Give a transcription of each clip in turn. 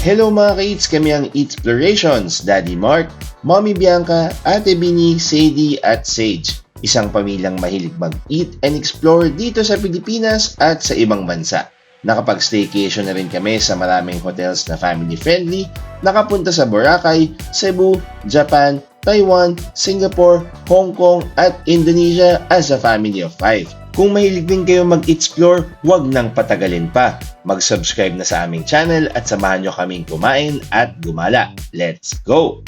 Hello mga ka-eats, kami ang Eatsplorations, Daddy Mark, Mommy Bianca, Ate Bini, Sadie at Sage. Isang pamilyang mahilig mag-eat and explore dito sa Pilipinas at sa ibang bansa. Nakapag-staycation na rin kami sa maraming hotels na family-friendly, nakapunta sa Boracay, Cebu, Japan, Taiwan, Singapore, Hong Kong at Indonesia as a family of 5. Kung mahilig din kayo mag-explore, huwag nang patagalin pa. Mag-subscribe na sa aming channel at samahan nyo kaming kumain at gumala. Let's go!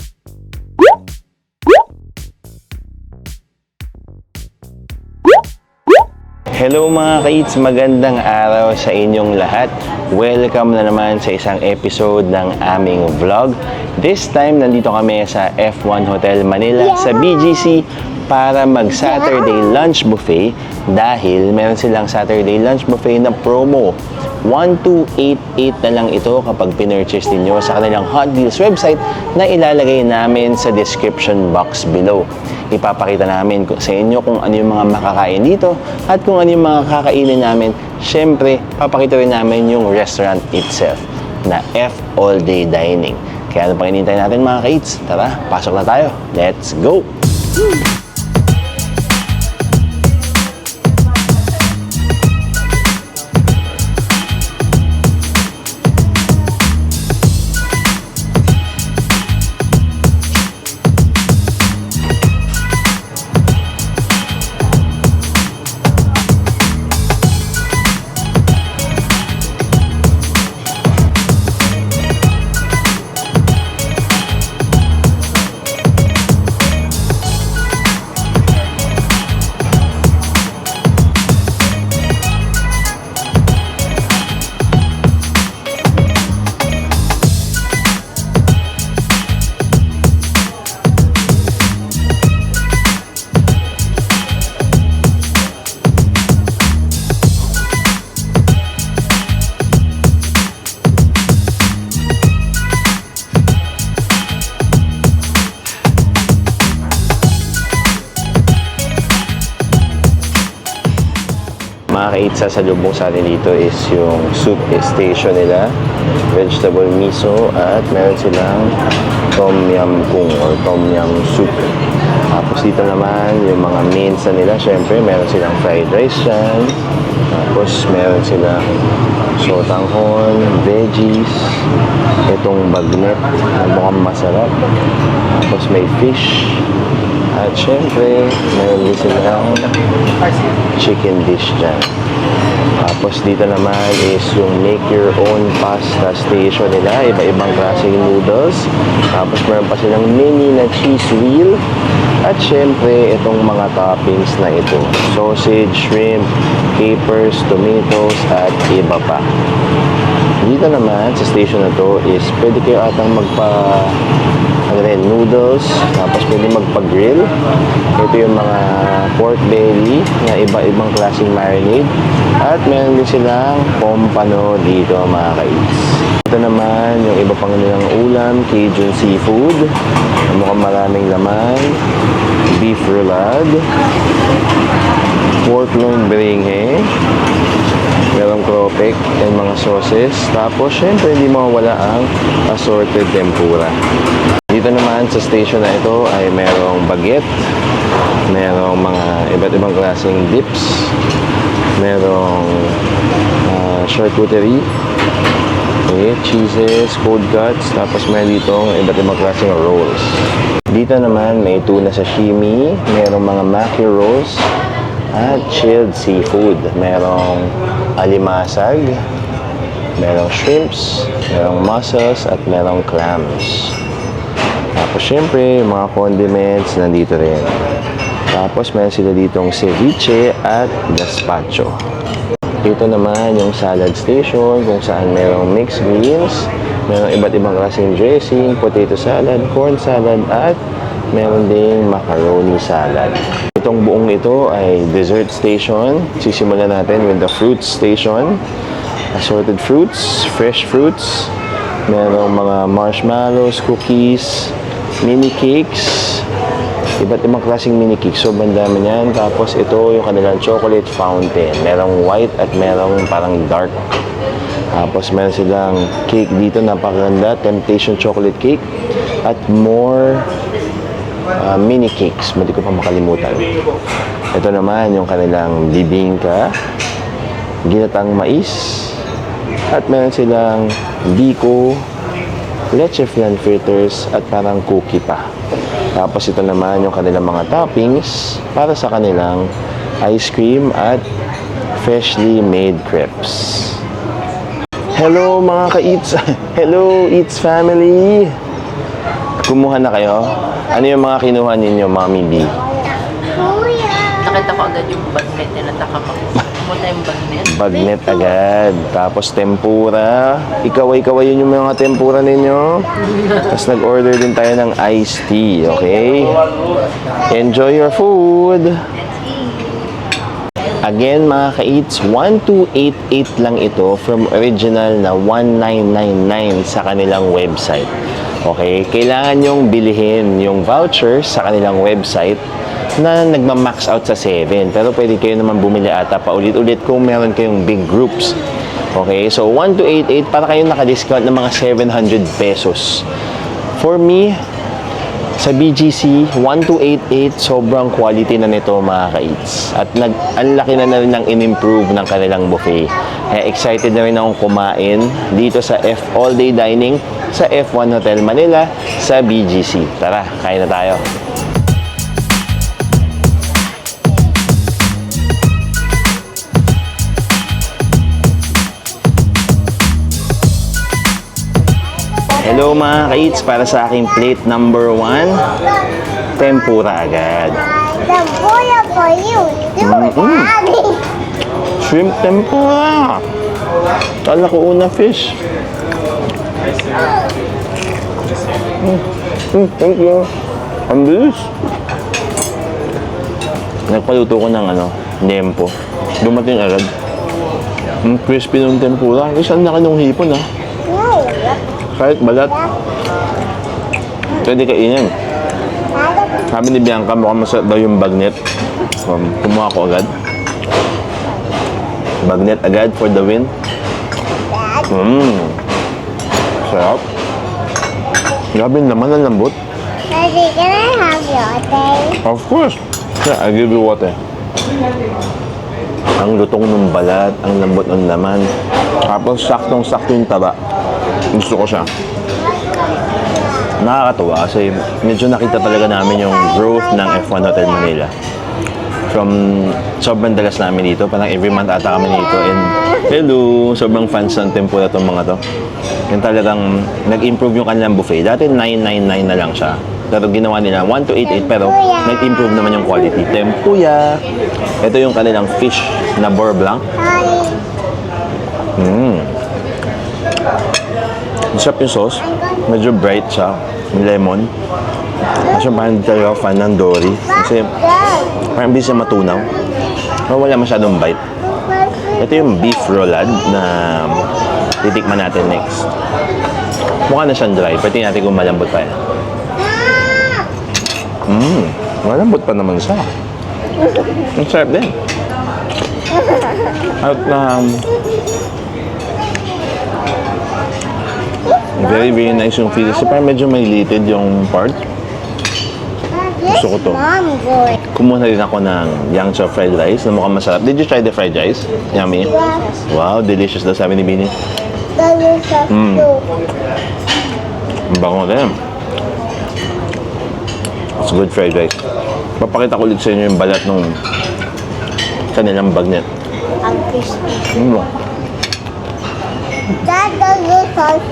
Hello mga ka-eats, magandang araw sa inyong lahat. Welcome na naman sa isang episode ng aming vlog. This time, nandito kami sa F1 Hotel Manila sa BGC para mag-Saturday lunch buffet dahil meron silang Saturday lunch buffet na promo. 1288 na lang ito kapag pinurchase ninyo sa kanilang Hot Deals website na ilalagay namin sa description box below. Ipapakita namin sa inyo kung ano yung mga makakain dito at kung ano yung mga kakainin namin. Siyempre, papakita rin namin yung restaurant itself na F All Day Dining. Kaya ano pang hinihintay natin mga ka-eats? Tara, pasok na tayo. Let's go! Mga ka-eats, sasalubong sa atin dito is yung soup station nila, vegetable miso, at meron silang tom yum kung or tom yum soup. Tapos dito naman yung mga mains na nila, syempre meron silang fried rice dyan, tapos meron silang sotanghon, veggies, itong bagnet na mukhang masarap, tapos may fish, at syempre, meron din silang chicken dish dyan. Tapos dito naman is yung make your own pasta station nila. Iba-ibang klaseng noodles. Tapos meron pa silang mini na cheese wheel. At syempre, itong mga toppings na ito. Sausage, shrimp, capers, tomatoes, at iba pa. Dito naman, sa station na to is pwede kayo atang noodles, tapos pwede magpa-grill. Ito yung mga pork belly na iba-ibang klaseng marinade. At meron din silang pompano dito mga ka-eats. Ito naman yung iba pang nilang ulam, Cajun seafood. Mukhang maraming laman. Beef roulade. Pork long beringhe. Merong cropek and mga sauces. Tapos syempre hindi mawawala ang assorted tempura. Dito naman sa station na ito ay merong baguette, merong mga iba't ibang klaseng dips, merong charcuterie, cheeses, cold cuts, tapos meron ditong iba't ibang klaseng rolls. Dito naman may tuna sashimi, merong mga maki rolls, at chilled seafood. Merong alimasag, merong shrimps, merong mussels, at merong clams. Tapos syempre, mga condiments nandito rin. Tapos meron sila ditong ceviche at gazpacho. Dito naman yung salad station kung saan merong mixed greens, merong iba't ibang klaseng dressing, potato salad, corn salad, at meron ding macaroni salad. Itong buong ito ay dessert station. Sisimulan natin with the fruit station. Assorted fruits, fresh fruits, merong mga marshmallows, cookies, mini cakes, iba't ibang klaseng mini cakes. So, bandami yan. Tapos, ito yung kanilang chocolate fountain. Merong white at merong parang dark Tapos meron silang cake dito, napakaganda, Temptation Chocolate Cake. At more mini cakes, hindi ko pa makalimutan. Ito naman yung kanilang bibingka, ginatang mais, at meron silang biko, leche flan fritters, at parang cookie pa. Tapos ito naman yung kanilang mga toppings para sa kanilang ice cream at freshly made crepes. Hello mga ka-Eats! Hello Eats family! Kumuha na kayo? Ano yung mga kinuha ninyo, Mommy B? Nakita ko agad yung bagnet nila. Pumunta yung bagnet. Bagnet agad. Tapos tempura. Ikaway-kaway yun yung mga tempura ninyo. Tapos nag-order din tayo ng iced tea, okay? Enjoy your food! Again, mga ka-Eats, 1288 lang ito from original na 1999 sa kanilang website. Okay? Kailangan yung bilihin yung voucher sa kanilang website na nagma-max out sa 7. Pero pwede kayo naman bumili ata pa ulit-ulit kung meron kayong big groups. Okay? So, 1288 para kayong naka-discount ng mga 700 pesos. For me, sa BGC, 1288, sobrang quality na nito mga ka-Eats. At ang laki na rin ng in-improve ng kanilang buffet. Kaya excited na rin akong kumain dito sa F All Day Dining sa F1 Hotel Manila sa BGC. Tara, kain na tayo. Hello mga ka-Eats, para sa aking plate number 1, tempura agad. Tempura for you. Daddy. Shrimp tempura. Kala ko una fish. Thank you. Ang bilis. Nagpaluto ko ng nempo. Dumating agad. Ang crispy ng tempura. Kasi ang laki ng hipon Kahit balat. Pwede kainin. Sabi ni Bianca, mukhang masarap daw yung bagnet. Kumuha ko agad. Bagnet agad for the win. Sarap. Grabe naman ang lambot. Daddy, can I have water? Of course. Yeah, I'll give you water. Ang lutong ng balat, ang lambot ng laman. Tapos saktong-sakto yung taba. Gusto ko siya. Nakakatuwa kasi medyo nakita talaga namin yung growth ng F1 Hotel Manila. From sobrang dalas namin dito, parang every month ata kami dito. And hello, sobrang fans ng tempura tong mga to. Yung talagang nag-improve yung kanilang buffet. Dati 999 na lang siya. Pero ginawa nila 1288 pero nag-improve naman yung quality. Tempuya. Ito yung kanilang fish na beurre blanc. Masarap yung sauce. Medyo bright siya. May lemon. Kasi parang hindi talaga ako fan ng dory. Kasi parang hindi siya matunaw. Pero wala masyadong bite. Ito yung beef roulade na titikman natin next. Mukha na siyang dry. Pwede natin kung malambot pa yan. Malambot pa naman siya. Ang sarap din. At very very nice yung feel. So parang medyo may lited yung part. Gusto ko to. Kumuha na rin ako ng Yangtze fried rice na mukhang masarap. Did you try the fried rice? Yummy? Wow, delicious daw sabi ni Bini. Delicious too. Ang bango rin. It's good fried rice. Papakita ko ulit sa inyo yung balat ng kanilang bagnet. Ang crispy. That delicious.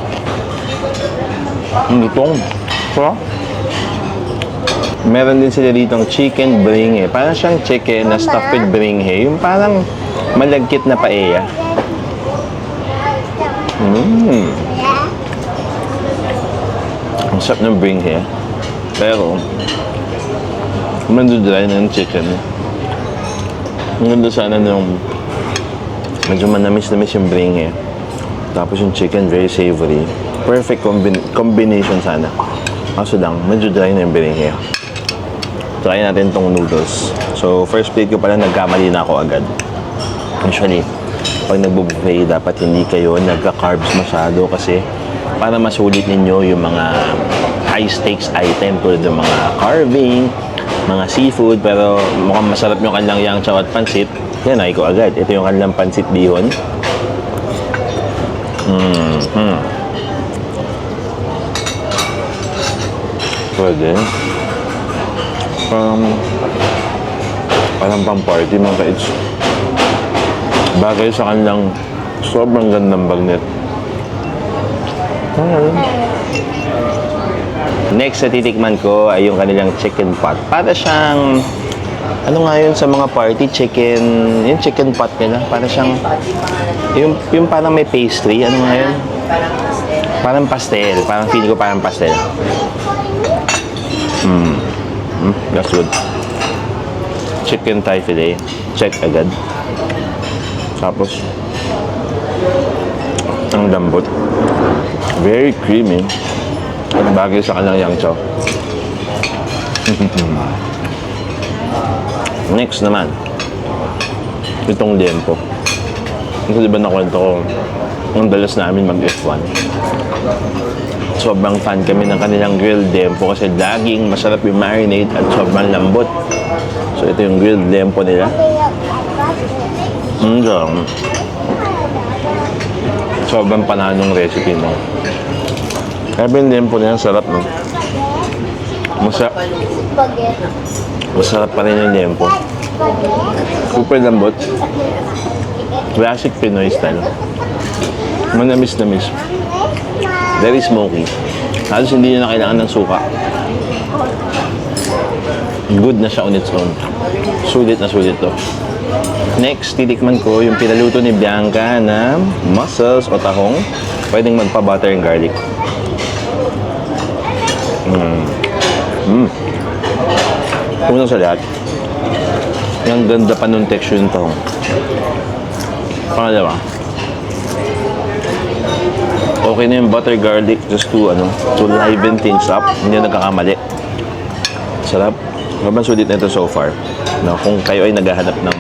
Ang lutong. So, meron din sila ditong chicken beringhe. Parang siyang chicken na stuffed with beringhe. Yung parang malagkit na paella. Ang sarap ng beringhe. Pero, mandudry na yung chicken. Ang ganda sana nung medyo manamis-namis yung beringhe. Tapos yung chicken very savory. Perfect combination sana. Kaso lang, medyo dry na yung beringhe. Try natin tong noodles. So, first plate ko pala nagkamali na ako agad. Usually, pag nagbo-buffet, dapat hindi kayo nagka-carbs masyado kasi para masulit ninyo yung mga high stakes item tulad ng mga carving, mga seafood, pero mukhang masarap yung kanilang yang chow at pansit. Yan, ay ko agad. Ito yung kanilang pansit bihon. Pwede. Parang pang-party mga ka-its. Bagay sa kanilang sobrang gandang bagnet. Next na titikman ko ay yung kanilang chicken pot. Para siyang, ano nga yun sa mga party, chicken, yung chicken pot nila. Para siyang, yung parang may pastry, ano nga yun? Parang pastel. Parang feeling ko parang pastel. That's good. Chicken Thai fillet. Check agad. Tapos, ang lambot. Very creamy. At bagay sa kanilang yang chow. Next naman, itong liempo. Kasi diba nakwento ko, ang dalas namin mag-F1. Sobrang fan kami ng kanilang grilled liempo kasi laging masarap yung marinade at sobrang lambot. So ito yung grilled liempo nila. Sobrang pananong recipe mo. Kaya yung liempo nila, sarap, no? Masarap pa rin yung liempo. Super lambot. Classic Pinoy style. Manamis-namis. Very smoky. Halos hindi na kailangan ng suka. Good na siya on its own. Sulit na sulit to. Next, titikman ko yung pinaluto ni Bianca na mussels o tahong. Pwedeng magpa-butter and garlic. Unang sa lahat, yung ganda pa nung texture ng tahong. Pangalawa, okay na yung butter garlic just to liven things up. Hindi na nagkakamali. Sarap. Sobrang sulit na ito so far. No, kung kayo ay naghahanap ng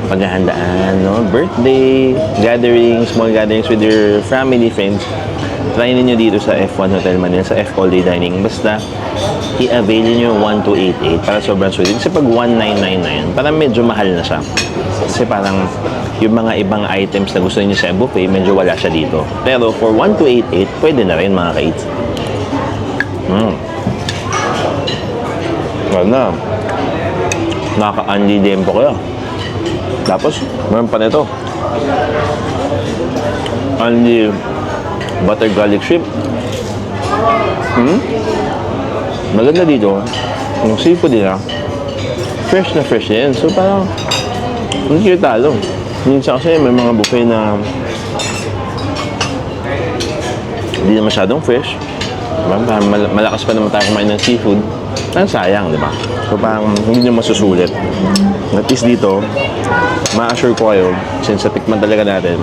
paghahandaan, no, birthday, gatherings, small gatherings with your family, friends, try ninyo dito sa F1 Hotel Manila, sa F All Day Dining. Basta, i-avail nyo yung 1288 para sobrang sulit. Kasi pag 1999, parang medyo mahal na siya. Kasi parang yung mga ibang items na gusto niyo sa buffet, medyo wala siya dito. Pero for 1288, pwede na rin mga ka-eats. Ganda. Naka-unli liempo kaya. Tapos, meron pa nito. Unli butter garlic shrimp. Maganda dito. Yung seafood nila, fresh na fresh yan. So parang, hindi kayo talo. Minsan kasi may mga buffet na hindi na masyadong fresh. Diba? Malakas pa naman tayo kumain ng seafood. Ang sayang, di ba? So parang hindi nyo masusulit. At least dito, ma-assure ko kayo, since sa tikman talaga natin,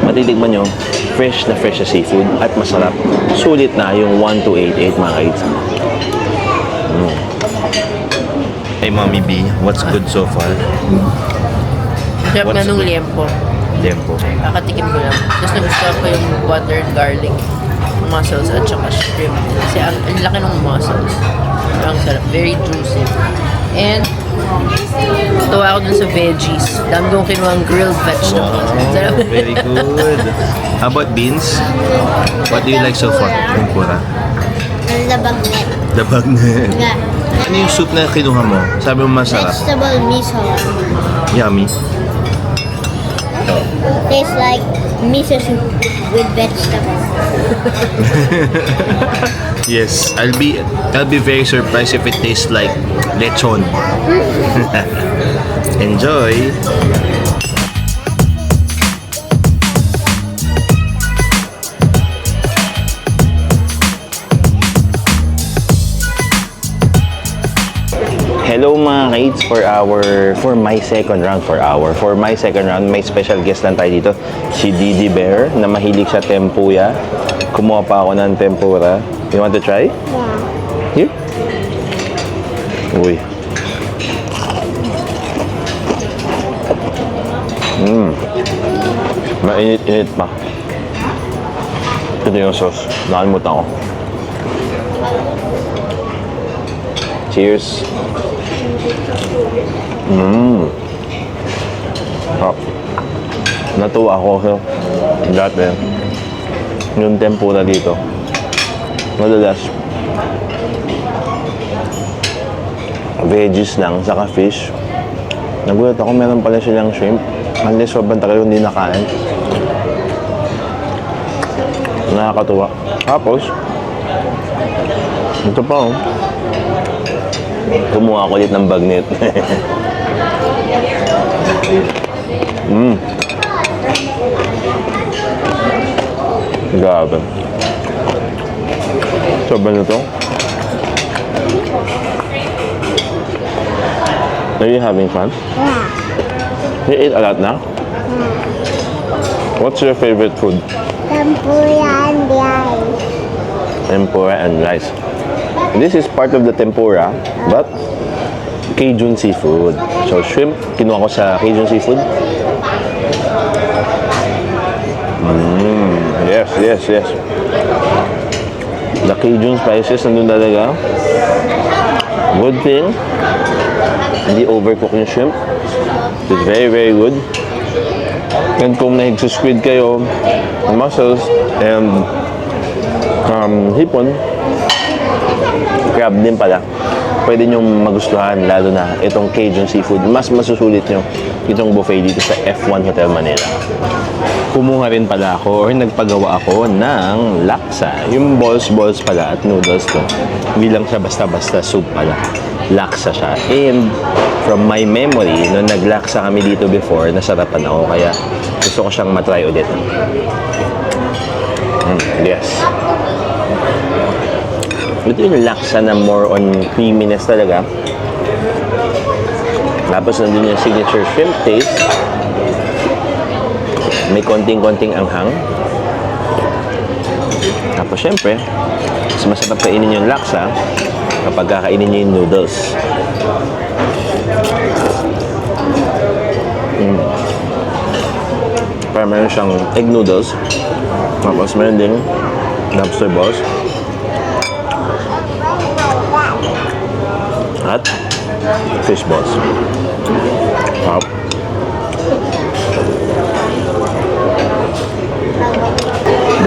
matitikman nyo, fresh na seafood at masarap. Sulit na yung 1288 mga kids. Hey Mommy B, what's good so far? Sarap nga nung liempo. Liempo. Kakatikim ko lang. Tapos nagustuhan ko yung butter and garlic mussels at saka shrimp. Kasi ang laki ng mussels. Ang sarap. Very juicy. And tuwa ako dun sa veggies. Dami kong kinuha ang grilled vegetables. Sarap. Very good. How about beans? What do you like so far? Tempura. The bagnet. The bagnet. Yeah. Ano yung soup na kinuha mo? Sabi mo masarap. Vegetable miso. Yummy. Tastes like miso soup with vegetables. Yes, I'll be very surprised if it tastes like lechon. Enjoy. Hello mga kids, for my second round, may special guest lang tayo dito, si Didi Bear, na mahilig sa tempuya. Kumuha pa ako ng tempura. You want to try? Yeah. Here? Uy. Mainit-init pa. Ito yung sauce. Nakalimutan ko. Cheers. Natuwa ako sa dati. Yung tempura dito. Madalas. Veggies lang, saka fish. Nagulat ako, meron pala silang shrimp. Unless sobrang tagal hindi nakain. Nakakatuwa. Tapos, ito pa oh. Kumuha ako ulit ng bagnet. Grabe. Sobrang na to. Are you having fun? Yeah. You ate a lot now? What's your favorite food? Tempura and rice. Tempura and rice. This is part of the tempura, but Cajun seafood. So shrimp, kinuha ko sa Cajun seafood. Yes, yes, yes. The Cajun spices nandun talaga. Good thing, hindi overcook yung shrimp. It's very, very good. And kung nahig-squid kayo, mussels, and hipon, crab din pala. Pwede nyong magustuhan, lalo na itong Cajun seafood. Mas masusulit nyo itong buffet dito sa F1 Hotel Manila. Kumuha rin pala ako or nagpagawa ako ng laksa. Yung balls pala at noodles to. Hindi lang siya basta-basta soup pala. Laksa siya. And from my memory, nung naglaksa kami dito before, nasarapan ako. Kaya gusto ko siyang matry ulit. Yes. Ito yung laksa na more on creaminess talaga. Tapos nandun yung signature shrimp taste. May konting-konting anghang. Tapos syempre, mas masarap kainin yung laksa kapag kakainin nyo yung noodles. Para meron siyang egg noodles. Tapos meron din lobster balls. At fish balls. Wow.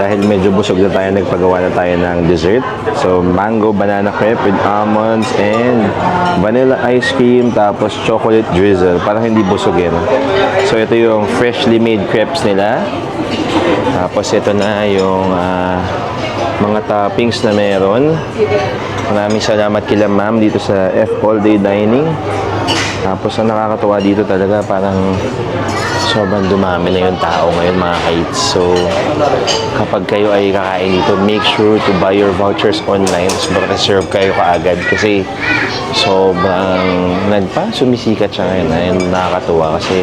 Dahil medyo busog na tayo, nagpagawa na tayo ng dessert. So, mango banana crepe with almonds and vanilla ice cream, tapos chocolate drizzle. Parang hindi busogin. So, ito yung freshly made crepes nila. Tapos, ito na yung mga toppings na meron. Maraming salamat kila ma'am dito sa F All Day Dining. Tapos, ang nakakatuwa dito talaga, parang sobrang dumami na yung tao ngayon mga kids. So, kapag kayo ay kakain dito, make sure to buy your vouchers online. So, reserve kayo kaagad kasi sobrang sumisikat siya ngayon. Ayun, nakakatuwa kasi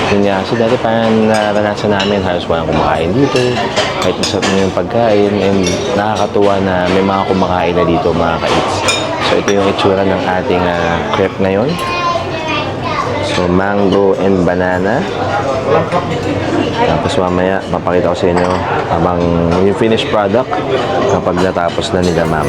yun nga. So, dati parang naranasan namin halos walang kumakain dito. Kahit masarap na yung pagkain. And nakakatuwa na may mga kumakain na dito mga kids. So, ito yung itsura ng ating crepe ngayon. So, mango and banana. Tapos mamaya, papakita ko sa inyo habang yung finished product kapag natapos na nila ma'am.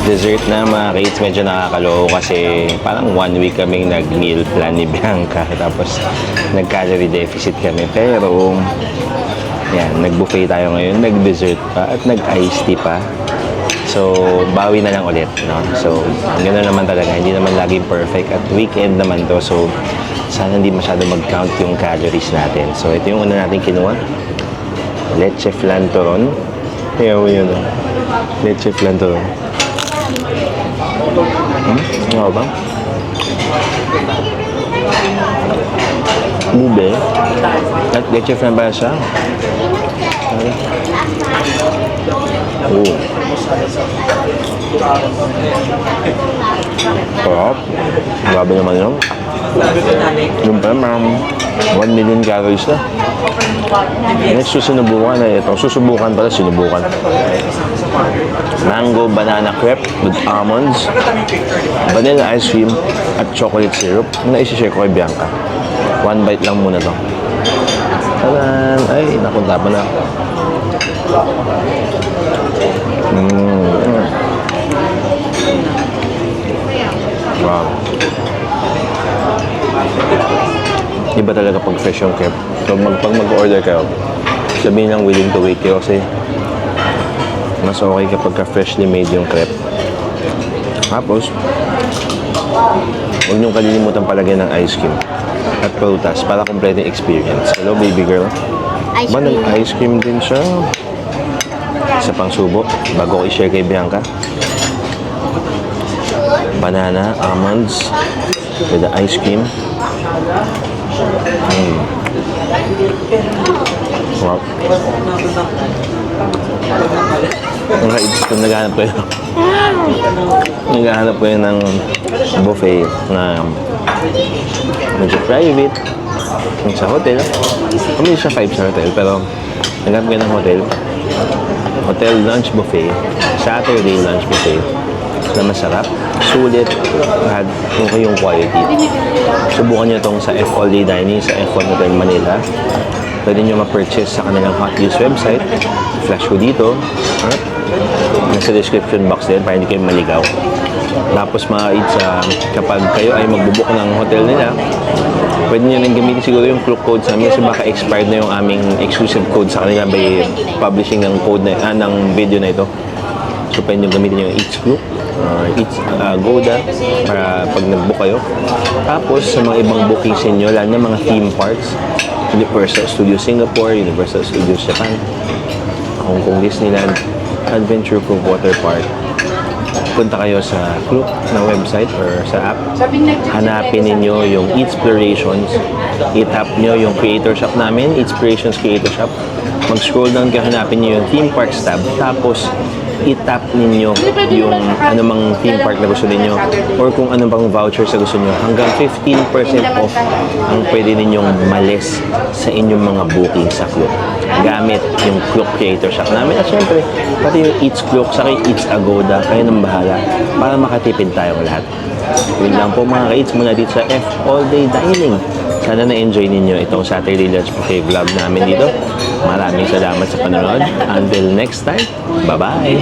Dessert na mga kids, medyo nakakaloko kasi parang 1 week kaming nag-meal plan ni Bianca tapos nag-calorie deficit kami pero yan, nag-buffet tayo ngayon, nag-dessert pa at nag-iced tea pa. So, bawi na lang ulit, no? So, gano'n naman talaga, hindi naman laging perfect at weekend naman to, so sana hindi masyado mag-count yung calories natin. So, ito yung una natin kinuha, leche flan turon. Ayaw yun, no? Leche flan turon. Ano ba? Ube. At leche flan ba siya? Oo. Sarap. Grabe naman yun. Yung pala, mga 1 million calories na. Next susubukan na ito. Susubukan pala, sinubukan. Mango banana crepe with almonds, vanilla ice cream, at chocolate syrup. Naisishare ko kay Bianca. 1 bite lang muna to. Tadan! Ay, nakunta pa na. Wow. Iba talaga pag fresh yung crepe. So, pag mag-order kayo, sabihin lang willing to wait kayo kasi mas okay kapag freshly made yung crepe. Tapos, huwag niyong kalilimutan palagyan ng ice cream at prutas para complete yung experience. Hello, baby girl. Ice Ba, cream. ice cream din siya. Isa pang subo, bago ko i-share kay Bianca. Banana, almonds, with the ice cream. Wow. Naghahanap ko yun. Naghahanap ko yun ng buffet na medyo private. Yung sa hotel. Kami siya 5-star hotel, pero naghanap ko yun ng hotel lunch buffet, Saturday lunch buffet na masarap, sulit, at yung quality. Subukan nyo itong sa F All Day Dining sa F1 Hotel Manila. Pwede nyo ma-purchase sa kanilang Hot Deals website. Flash ko dito. At nasa description box din para hindi kayo maligaw. Tapos kapag kayo ay magbubook ng hotel nila, pwede nyo nang gamitin siguro yung Klook code sa amin kasi baka expired na yung aming exclusive code sa kanila by publishing ng code ng video na ito. So pwede nyo gamitin yung Eats Klook or Eats Agoda para pag nag-book kayo. Tapos sa mga ibang bookings nyo, lalo na mga theme parks, Universal Studios Singapore, Universal Studios Japan, Hong Kong Disneyland, Adventure Cove Water Park, punta kayo sa Klook na website or sa app. Hanapin ninyo yung Eatsplorations. I-tap nyo yung Creator Shop namin, Eatsplorations Creator Shop. Mag-scroll down kayo, hanapin nyo yung Theme Parks tab. Tapos, i-tap ninyo yung anumang theme park na gusto ninyo or kung anong pang voucher sa gusto nyo. Hanggang 15% off ang pwede ninyong malis sa inyong mga booking sa Klook. Gamit yung Klook Creator Shop namin. At syempre, pati yung Eats Klook, saka yung Eats Agoda, kayo nang bahala para makatipid tayong lahat. Yun lang po mga ka-Eats muna dito sa F All Day Dining. Sana na-enjoy ninyo itong Saturday Lunch Buffet vlog namin dito. Maraming salamat sa panonood. Until next time, bye-bye!